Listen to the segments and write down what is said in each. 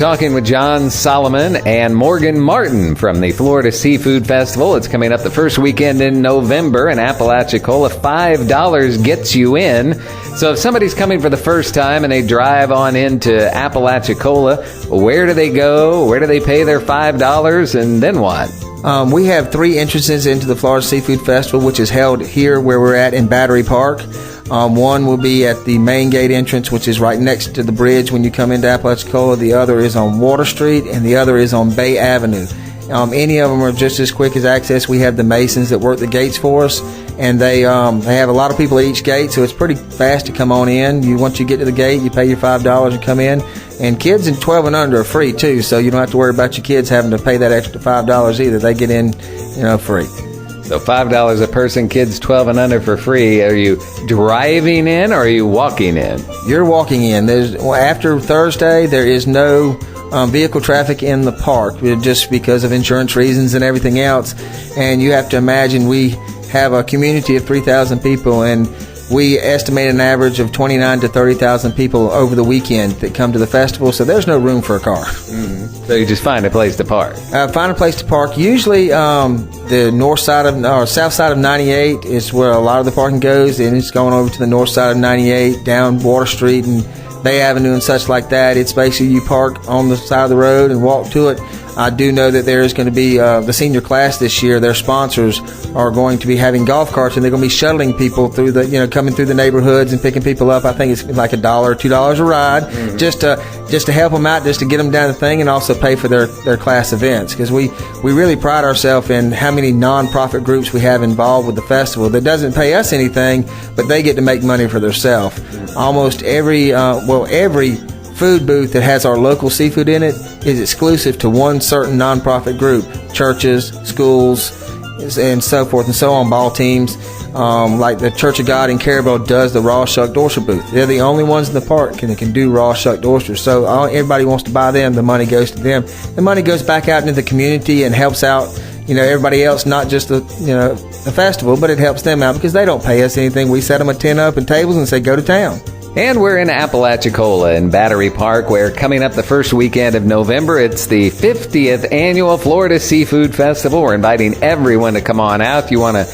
Talking with John Solomon and Morgan Martin from the Florida Seafood Festival. It's coming up the first weekend in November in Apalachicola. $5 gets you in. So if somebody's coming for the first time and they drive on into Apalachicola, where do they go? Where do they pay their $5? And then what? We have 3 entrances into the Florida Seafood Festival, which is held here where we're at in Battery Park. One will be at the main gate entrance, which is right next to the bridge when you come into Apalachicola. The other is on Water Street, and the other is on Bay Avenue. Any of them are just as quick as access. We have the masons that work the gates for us, and they have a lot of people at each gate, so it's pretty fast to come on in. Once you get to the gate, you pay your $5 and come in. And kids in 12 and under are free too, so you don't have to worry about your kids having to pay that extra $5 either. They get in, free. So $5 a person, kids 12 and under for free. Are you driving in or are you walking in? You're walking in. After Thursday, there is no vehicle traffic in the park, just because of insurance reasons and everything else. And you have to imagine we have a community of 3,000 people, and we estimate an average of 29 to 30,000 people over the weekend that come to the festival, so there's no room for a car. Mm-hmm. So you just find a place to park. Find a place to park. Usually the south side of 98 is where a lot of the parking goes, and it's going over to the north side of 98, down Water Street and Bay Avenue and such like that. It's basically you park on the side of the road and walk to it. I do know that there is going to be the senior class this year. Their sponsors are going to be having golf carts, and they're going to be shuttling people through coming through the neighborhoods and picking people up. I think it's like $1 or $2 a ride, mm-hmm. just to help them out, just to get them down the thing, and also pay for their class events, because we really pride ourselves in how many nonprofit groups we have involved with the festival that doesn't pay us anything, but they get to make money for themselves. Mm-hmm. Almost every food booth that has our local seafood in it is exclusive to one certain nonprofit group: churches, schools, and so forth and so on, ball teams. Like the Church of God in Carabel does the raw shucked oyster booth. They're the only ones in the park that can do raw shucked oysters. So everybody wants to buy them. The money goes to them. The money goes back out into the community and helps out everybody else, not just the festival, but it helps them out because they don't pay us anything. We set them a tent up and tables and say, go to town. And we're in Apalachicola in Battery Park, where coming up the first weekend of November, it's the 50th annual Florida Seafood Festival. We're inviting everyone to come on out. If you want to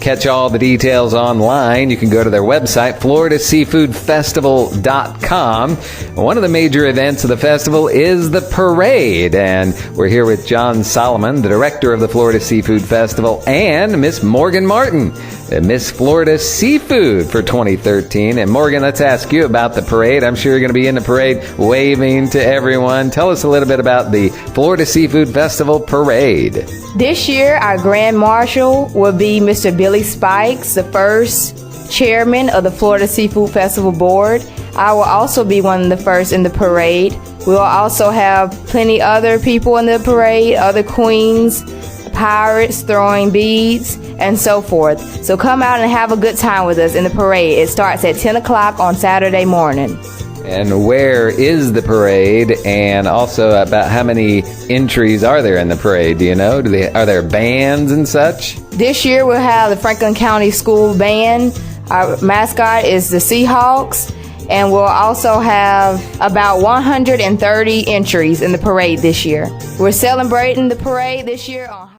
catch all the details online, you can go to their website, floridaseafoodfestival.com. One of the major events of the festival is the parade, and we're here with John Solomon, the director of the Florida Seafood Festival, and Miss Morgan Martin, Miss Florida Seafood for 2013. And Morgan, let's ask you about the parade. I'm sure you're going to be in the parade waving to everyone. Tell us a little bit about the Florida Seafood Festival parade. This year, our Grand Marshal will be Mr. Billy Spikes, the first chairman of the Florida Seafood Festival Board. I will also be one of the first in the parade. We will also have plenty other people in the parade, other queens, pirates throwing beads, and so forth. So come out and have a good time with us in the parade. It starts at 10 o'clock on Saturday morning. And where is the parade? And also about how many entries are there in the parade? Do you know? Are there bands and such? This year we'll have the Franklin County School Band. Our mascot is the Seahawks. And we'll also have about 130 entries in the parade this year. We're celebrating the parade this year on